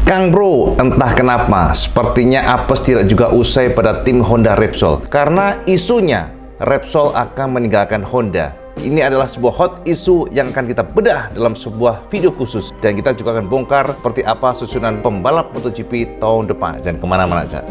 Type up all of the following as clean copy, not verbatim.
Kang Bro, entah kenapa, sepertinya apes tidak juga usai pada tim Honda Repsol. Karena isunya, Repsol akan meninggalkan Honda. Ini adalah sebuah hot isu yang akan kita bedah dalam sebuah video khusus. Dan kita juga akan bongkar seperti apa susunan pembalap MotoGP tahun depan. Jangan kemana-mana aja.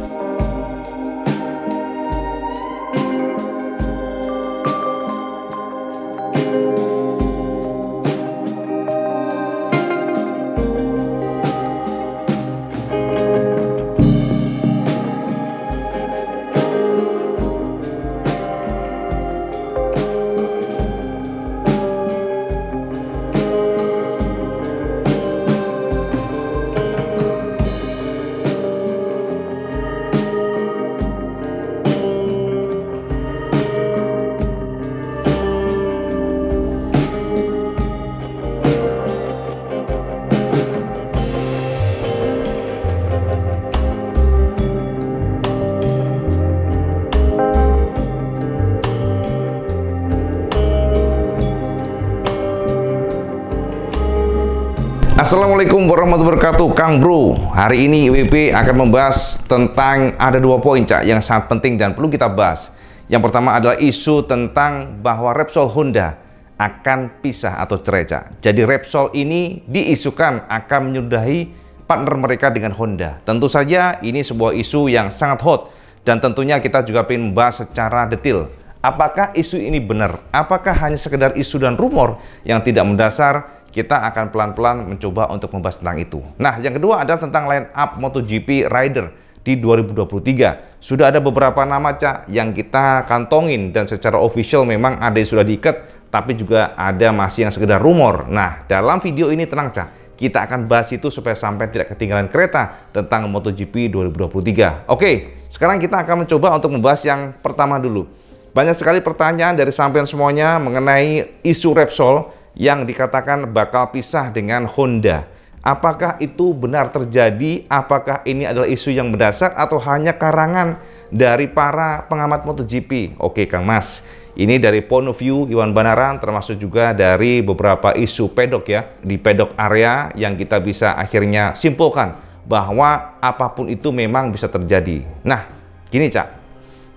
Assalamualaikum warahmatullahi wabarakatuh, Kang Bro. Hari ini IWB akan membahas tentang ada dua poin, Cak, yang sangat penting dan perlu kita bahas. Yang pertama adalah isu tentang bahwa Repsol Honda akan pisah atau cerai, Cak. Jadi Repsol ini diisukan akan menyudahi partner mereka dengan Honda. Tentu saja ini sebuah isu yang sangat hot dan tentunya kita juga ingin membahas secara detail. Apakah isu ini benar? Apakah hanya sekedar isu dan rumor yang tidak mendasar? Kita akan pelan-pelan mencoba untuk membahas tentang itu. Nah, yang kedua adalah tentang line up MotoGP Rider di 2023. Sudah ada beberapa nama, Cak, yang kita kantongin dan secara official memang ada yang sudah diikat, tapi juga ada masih yang sekedar rumor. Nah, dalam video ini tenang, Cak, kita akan bahas itu supaya sampai tidak ketinggalan kereta tentang MotoGP 2023. Oke, sekarang kita akan mencoba untuk membahas yang pertama dulu. Banyak sekali pertanyaan dari sampean semuanya mengenai isu Repsol yang dikatakan bakal pisah dengan Honda. Apakah itu benar terjadi? Apakah ini adalah isu yang mendasar atau hanya karangan dari para pengamat MotoGP? Oke, Kang Mas, ini dari point of view Iwan Banaran, termasuk juga dari beberapa isu pedok ya, di pedok area yang kita bisa akhirnya simpulkan bahwa apapun itu memang bisa terjadi. Nah, gini, Cak,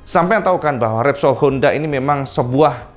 sampai tahu kan bahwa Repsol Honda ini memang sebuah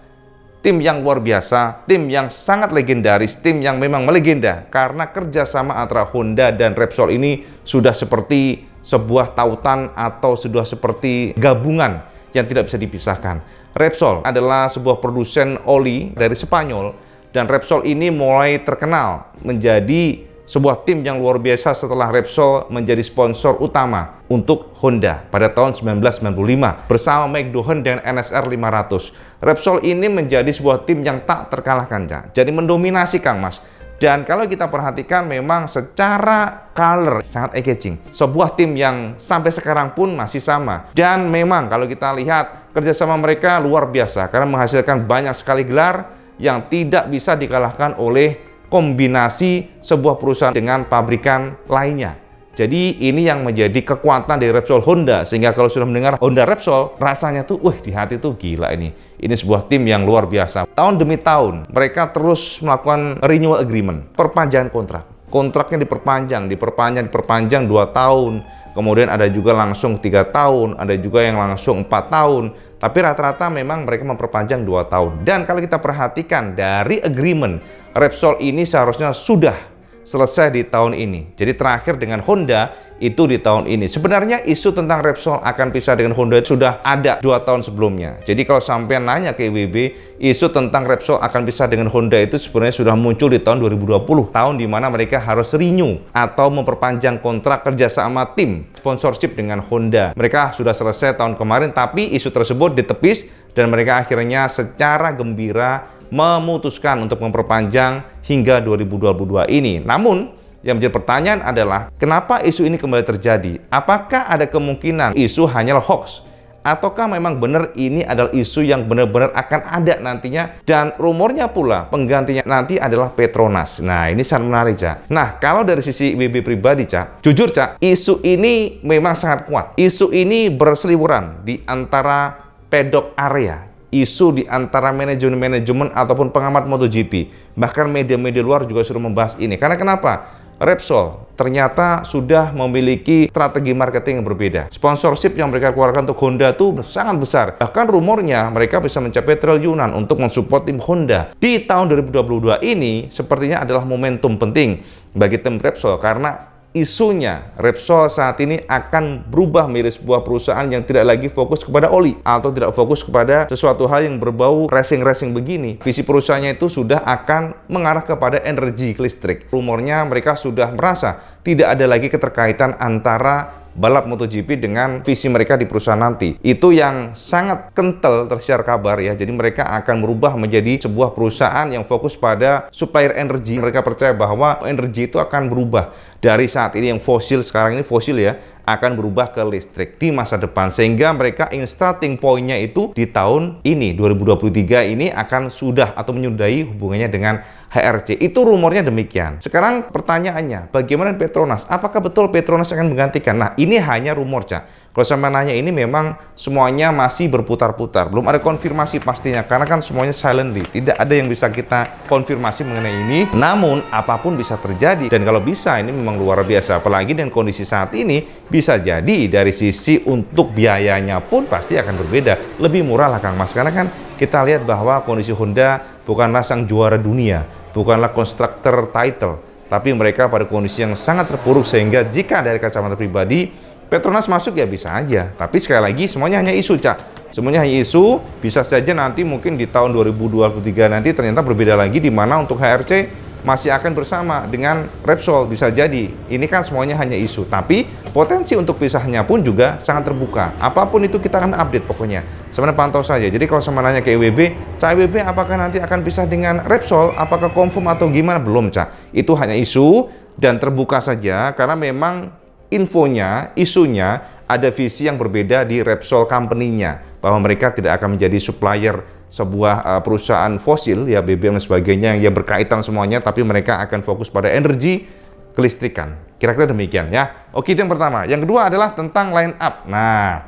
tim yang luar biasa, tim yang sangat legendaris, tim yang memang melegenda karena kerjasama antara Honda dan Repsol ini sudah seperti sebuah tautan atau sudah seperti gabungan yang tidak bisa dipisahkan. Repsol adalah sebuah produsen oli dari Spanyol dan Repsol ini mulai terkenal menjadi sebuah tim yang luar biasa setelah Repsol menjadi sponsor utama untuk Honda pada tahun 1995 bersama McLaren dan NSR 500. Repsol ini menjadi sebuah tim yang tak terkalahkan, Cak. Jadi mendominasi, Kang Mas. Dan kalau kita perhatikan memang secara color sangat eye-catching. Sebuah tim yang sampai sekarang pun masih sama. Dan memang kalau kita lihat kerjasama mereka luar biasa karena menghasilkan banyak sekali gelar yang tidak bisa dikalahkan oleh kombinasi sebuah perusahaan dengan pabrikan lainnya. Jadi ini yang menjadi kekuatan dari Repsol Honda, sehingga kalau sudah mendengar Honda Repsol, rasanya tuh, wih, di hati tuh gila ini. Ini sebuah tim yang luar biasa. Tahun demi tahun, mereka terus melakukan renewal agreement, perpanjangan kontrak. Kontraknya diperpanjang 2 tahun. Kemudian ada juga langsung 3 tahun, ada juga yang langsung 4 tahun. Tapi rata-rata memang mereka memperpanjang 2 tahun. Dan kalau kita perhatikan dari agreement, Repsol ini seharusnya sudah selesai di tahun ini. Jadi terakhir dengan Honda itu di tahun ini. Sebenarnya isu tentang Repsol akan pisah dengan Honda sudah ada 2 tahun sebelumnya. Jadi kalau sampai nanya ke IWB, isu tentang Repsol akan pisah dengan Honda itu sebenarnya sudah muncul di tahun 2020. Tahun di mana mereka harus renew atau memperpanjang kontrak kerjasama tim sponsorship dengan Honda. Mereka sudah selesai tahun kemarin, tapi isu tersebut ditepis dan mereka akhirnya secara gembira memutuskan untuk memperpanjang hingga 2022 ini. Namun, yang menjadi pertanyaan adalah, kenapa isu ini kembali terjadi? Apakah ada kemungkinan isu hanyalah hoax? Ataukah memang benar ini adalah isu yang benar-benar akan ada nantinya? Dan rumornya pula, penggantinya nanti adalah Petronas. Nah, ini sangat menarik, Cak. Nah, kalau dari sisi IWB pribadi, Cak, jujur, Cak, isu ini memang sangat kuat. Isu ini berseliweran di antara pedok area. Isu di antara manajemen ataupun pengamat MotoGP, bahkan media-media luar juga sudah membahas ini. Karena kenapa? Repsol ternyata sudah memiliki strategi marketing yang berbeda. Sponsorship yang mereka keluarkan untuk Honda itu sangat besar. Bahkan rumornya mereka bisa mencapai triliunan untuk mensupport tim Honda. Di tahun 2022 ini sepertinya adalah momentum penting bagi tim Repsol karena isunya Repsol saat ini akan berubah menjadi sebuah perusahaan yang tidak lagi fokus kepada oli atau tidak fokus kepada sesuatu hal yang berbau racing-racing begini. Visi perusahaannya itu sudah akan mengarah kepada energi listrik. Rumornya mereka sudah merasa tidak ada lagi keterkaitan antara balap MotoGP dengan visi mereka di perusahaan nanti. Itu yang sangat kental tersiar kabar ya. Jadi mereka akan berubah menjadi sebuah perusahaan yang fokus pada supplier energi. Mereka percaya bahwa energi itu akan berubah dari saat ini yang fosil, sekarang ini fosil ya, akan berubah ke listrik di masa depan. Sehingga mereka starting point-nya itu di tahun ini 2023 ini akan sudah atau menyudahi hubungannya dengan HRC. Itu rumornya demikian. Sekarang pertanyaannya, bagaimana Petronas? Apakah betul Petronas akan menggantikan? Nah, ini hanya rumor, Cak. Kalau sama nanya ini memang semuanya masih berputar-putar. Belum ada konfirmasi pastinya, karena kan semuanya silently. Tidak ada yang bisa kita konfirmasi mengenai ini. Namun, apapun bisa terjadi. Dan kalau bisa, ini memang luar biasa. Apalagi dengan kondisi saat ini, bisa jadi dari sisi untuk biayanya pun pasti akan berbeda. Lebih murah lah, Kang Mas. Karena kan kita lihat bahwa kondisi Honda bukanlah sang juara dunia, bukanlah konstruktor title, tapi mereka pada kondisi yang sangat terpuruk. Sehingga jika dari kacamata pribadi Petronas masuk ya bisa aja, tapi sekali lagi semuanya hanya isu, Cak. Semuanya hanya isu. Bisa saja nanti mungkin di tahun 2023 nanti ternyata berbeda lagi, di mana untuk HRC masih akan bersama dengan Repsol, bisa jadi. Ini kan semuanya hanya isu, tapi potensi untuk pisahnya pun juga sangat terbuka. Apapun itu kita akan update pokoknya. Sebenarnya pantau saja. Jadi kalau sama nanya ke EWB, Cak, EWB apakah nanti akan pisah dengan Repsol? Apakah confirm atau gimana? Belum, Cak. Itu hanya isu dan terbuka saja karena memang infonya, isunya ada visi yang berbeda di Repsol company-nya, bahwa mereka tidak akan menjadi supplier sebuah perusahaan fosil ya, BBM dan sebagainya yang berkaitan semuanya, tapi mereka akan fokus pada energi kelistrikan. Kira-kira demikian ya. Oke, itu yang pertama. Yang kedua adalah tentang line up. Nah,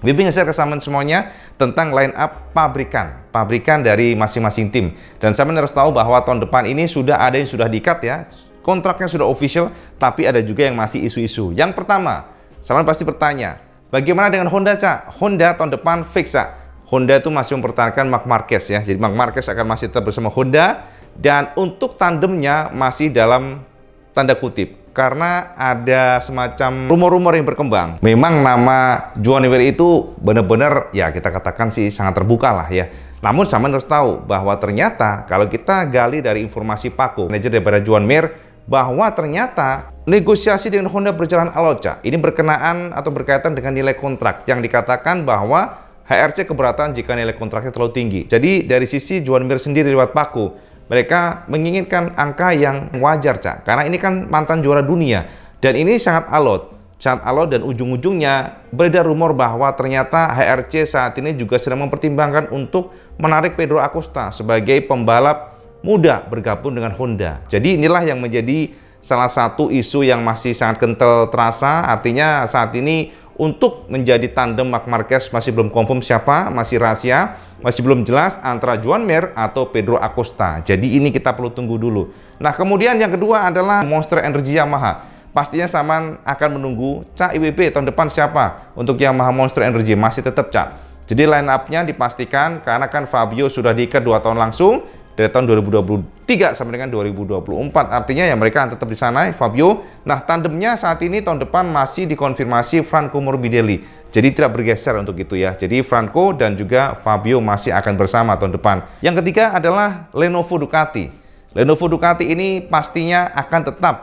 BB nge-share ke sama semuanya tentang line up pabrikan dari masing-masing tim. Dan saya harus tahu bahwa tahun depan ini sudah ada yang sudah di-cut ya. Kontraknya sudah official, tapi ada juga yang masih isu-isu. Yang pertama, sama pasti bertanya, bagaimana dengan Honda, Cak? Honda tahun depan fix, Cak. Honda itu masih mempertahankan Marc Marquez ya. Jadi Marc Marquez akan masih tetap bersama Honda, dan untuk tandemnya masih dalam tanda kutip, karena ada semacam rumor-rumor yang berkembang. Memang nama Joan Mir itu benar-benar ya kita katakan sih sangat terbuka lah ya. Namun sama harus tahu bahwa ternyata kalau kita gali dari informasi Paco, manajer daripada Joan Mir, bahwa ternyata negosiasi dengan Honda berjalan alot, Cak. Ini berkenaan atau berkaitan dengan nilai kontrak yang dikatakan bahwa HRC keberatan jika nilai kontraknya terlalu tinggi. Jadi dari sisi Joan Mir sendiri lewat Paco, mereka menginginkan angka yang wajar, Cak. Karena ini kan mantan juara dunia dan ini sangat alot dan ujung-ujungnya beredar rumor bahwa ternyata HRC saat ini juga sedang mempertimbangkan untuk menarik Pedro Acosta sebagai pembalap muda bergabung dengan Honda. Jadi inilah yang menjadi salah satu isu yang masih sangat kental terasa. Artinya saat ini untuk menjadi tandem Marc Marquez masih belum confirm siapa, masih rahasia, masih belum jelas antara Joan Mir atau Pedro Acosta. Jadi ini kita perlu tunggu dulu. Nah, kemudian yang kedua adalah Monster Energy Yamaha. Pastinya Saman akan menunggu, Cak, IWB tahun depan siapa untuk Yamaha Monster Energy? Masih tetap, Cak. Jadi line up-nya dipastikan karena kan Fabio sudah diikat 2 tahun langsung dari tahun 2023 sampai dengan 2024. Artinya ya mereka akan tetap di sana, Fabio. Nah, tandemnya saat ini tahun depan masih dikonfirmasi Franco Morbidelli. Jadi tidak bergeser untuk itu ya. Jadi Franco dan juga Fabio masih akan bersama tahun depan. Yang ketiga adalah Lenovo Ducati. Lenovo Ducati ini pastinya akan tetap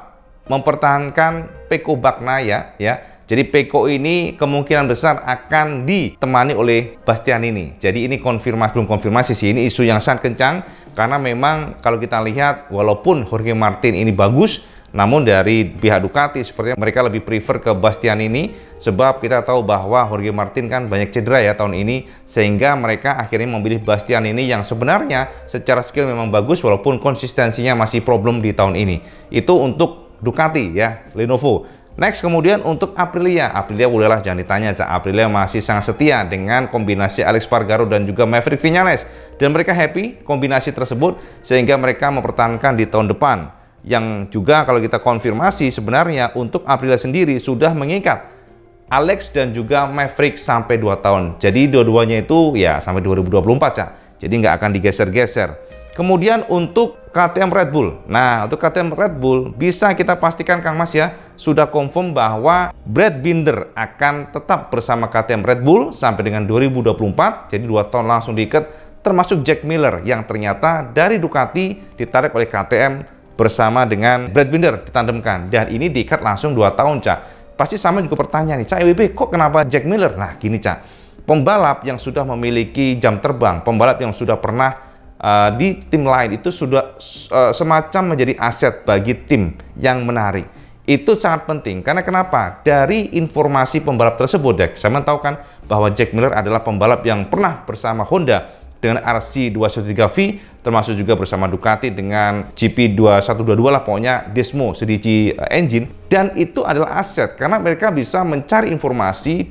mempertahankan Pecco Bagnaia ya. Jadi Pecco ini kemungkinan besar akan ditemani oleh Bastianini. Jadi ini belum konfirmasi sih, ini isu yang sangat kencang. Karena memang kalau kita lihat walaupun Jorge Martin ini bagus, namun dari pihak Ducati sepertinya mereka lebih prefer ke Bastianini. Sebab kita tahu bahwa Jorge Martin kan banyak cedera ya tahun ini, sehingga mereka akhirnya memilih Bastianini yang sebenarnya secara skill memang bagus walaupun konsistensinya masih problem di tahun ini. Itu untuk Ducati ya, Lenovo. Next, kemudian untuk Aprilia udahlah jangan ditanya, Cak. Aprilia masih sangat setia dengan kombinasi Alex Spargaro dan juga Maverick Viñales, dan mereka happy kombinasi tersebut sehingga mereka mempertahankan di tahun depan. yang juga kalau kita konfirmasi sebenarnya untuk Aprilia sendiri sudah mengikat Alex dan juga Maverick sampai 2 tahun. Jadi dua-duanya itu ya sampai 2024 Cak. Jadi nggak akan digeser-geser. Kemudian untuk KTM Red Bull. Nah, untuk KTM Red Bull bisa kita pastikan Kang Mas ya, sudah confirm bahwa Brad Binder akan tetap bersama KTM Red Bull sampai dengan 2024. Jadi 2 tahun langsung diikat, termasuk Jack Miller yang ternyata dari Ducati ditarik oleh KTM bersama dengan Brad Binder ditandemkan, dan ini diikat langsung 2 tahun Cak. Pasti sama juga pertanyaan nih, Cak EWP kok kenapa Jack Miller? Nah gini Cak, pembalap yang sudah memiliki jam terbang, pembalap yang sudah pernah di tim lain itu sudah semacam menjadi aset bagi tim yang menarik. Itu sangat penting, karena kenapa? Dari informasi pembalap tersebut, Dek, saya tahu kan bahwa Jack Miller adalah pembalap yang pernah bersama Honda dengan RC213V, termasuk juga bersama Ducati dengan GP2122 lah, pokoknya Desmo sedikit engine, dan itu adalah aset karena mereka bisa mencari informasi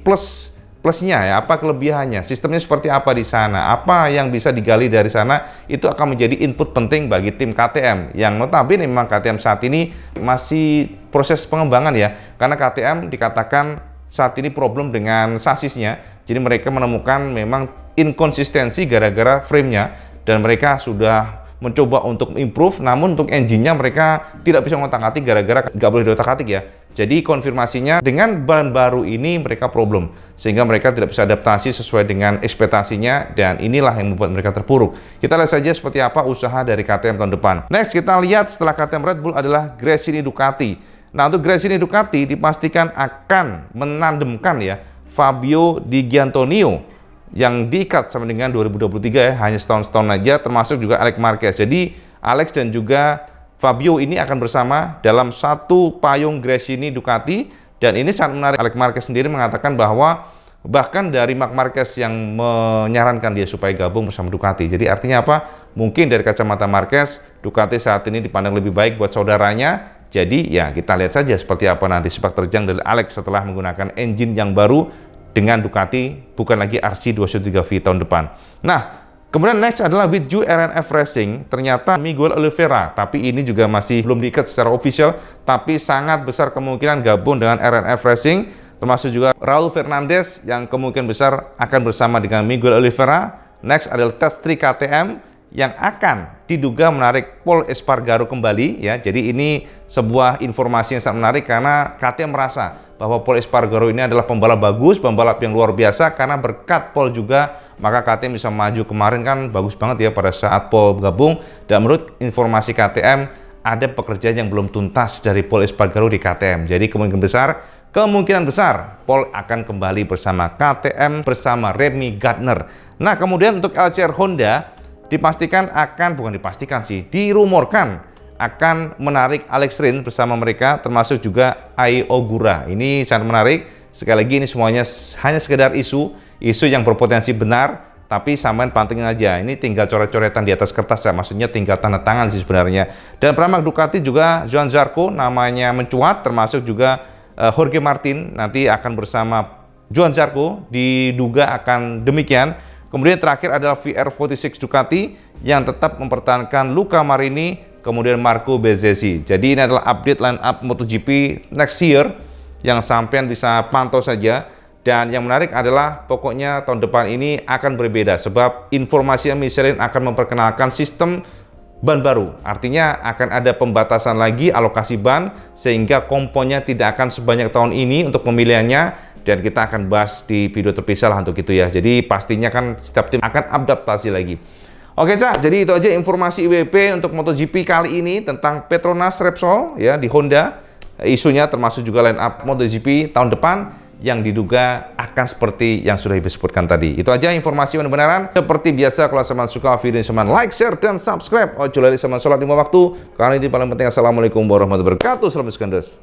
plusnya ya, apa kelebihannya, sistemnya seperti apa di sana, apa yang bisa digali dari sana, itu akan menjadi input penting bagi tim KTM yang notabene memang KTM saat ini masih proses pengembangan ya, karena KTM dikatakan saat ini problem dengan sasisnya, jadi mereka menemukan memang inkonsistensi gara-gara frame-nya, dan mereka sudah mencoba untuk improve, namun untuk engine-nya mereka tidak bisa ngotak-atik gara-gara nggak boleh diotak-atik ya. Jadi konfirmasinya dengan bahan baru ini mereka problem, sehingga mereka tidak bisa adaptasi sesuai dengan ekspektasinya, dan inilah yang membuat mereka terpuruk. Kita lihat saja seperti apa usaha dari KTM tahun depan. Next kita lihat setelah KTM Red Bull adalah Gresini Ducati. Nah untuk Gresini Ducati dipastikan akan menandemkan ya Fabio Di Giannantonio yang diikat sampai dengan 2023 ya, hanya setahun aja, termasuk juga Alex Marquez. Jadi Alex dan juga Fabio ini akan bersama dalam satu payung Gresini Ducati, dan ini sangat menarik. Alex Marquez sendiri mengatakan bahwa bahkan dari Marc Marquez yang menyarankan dia supaya gabung bersama Ducati. Jadi artinya apa? Mungkin dari kacamata Marquez, Ducati saat ini dipandang lebih baik buat saudaranya. Jadi ya kita lihat saja seperti apa nanti sepak terjang dari Alex setelah menggunakan engine yang baru dengan Ducati, bukan lagi RC213V tahun depan. Nah, kemudian next adalah with you RNF Racing, ternyata Miguel Oliveira, tapi ini juga masih belum diikat secara official, tapi sangat besar kemungkinan gabung dengan RNF Racing, termasuk juga Raul Fernandez yang kemungkinan besar akan bersama dengan Miguel Oliveira. Next adalah Test3 KTM yang akan diduga menarik Pol Espargaro kembali ya. Jadi ini sebuah informasi yang sangat menarik karena KTM merasa bahwa Pol Espargaro ini adalah pembalap bagus, pembalap yang luar biasa, karena berkat Pol juga maka KTM bisa maju. Kemarin kan bagus banget ya pada saat Pol gabung, dan menurut informasi KTM ada pekerjaan yang belum tuntas dari Pol Espargaro di KTM. Jadi kemungkinan besar Pol akan kembali bersama KTM bersama Remy Gardner. Nah kemudian untuk LCR Honda dipastikan akan, bukan dipastikan sih, dirumorkan akan menarik Alex Rins bersama mereka, termasuk juga Ai Ogura. Ini sangat menarik. Sekali lagi ini semuanya hanya sekedar isu yang berpotensi benar, tapi samain pantengin aja. Ini tinggal coret-coretan di atas kertas ya, maksudnya tinggal tanda tangan sih sebenarnya. Dan peramak Ducati juga Johan Zarco namanya mencuat, termasuk juga Jorge Martin nanti akan bersama Johan Zarco, diduga akan demikian. Kemudian terakhir adalah VR46 Ducati yang tetap mempertahankan Luca Marini, kemudian Marco Bezzecchi. Jadi ini adalah update line up MotoGP next year yang sampean bisa pantau saja. Dan yang menarik adalah pokoknya tahun depan ini akan berbeda, sebab informasi yang Michelin akan memperkenalkan sistem ban baru. Artinya akan ada pembatasan lagi alokasi ban, sehingga komponnya tidak akan sebanyak tahun ini untuk pemilihannya. Dan kita akan bahas di video terpisah lah untuk itu ya. Jadi pastinya kan setiap tim akan adaptasi lagi. Oke Cak, jadi itu aja informasi IWP untuk MotoGP kali ini tentang Petronas Repsol ya di Honda. Isunya termasuk juga line up MotoGP tahun depan yang diduga akan seperti yang sudah Ibu sebutkan tadi. Itu aja informasi benar-benaran. Seperti biasa, kalau teman suka video ini, like, share, dan subscribe. Ojo lali sama sholat 5 waktu. Karena ini paling penting. Assalamualaikum warahmatullahi wabarakatuh. Salam sekandos.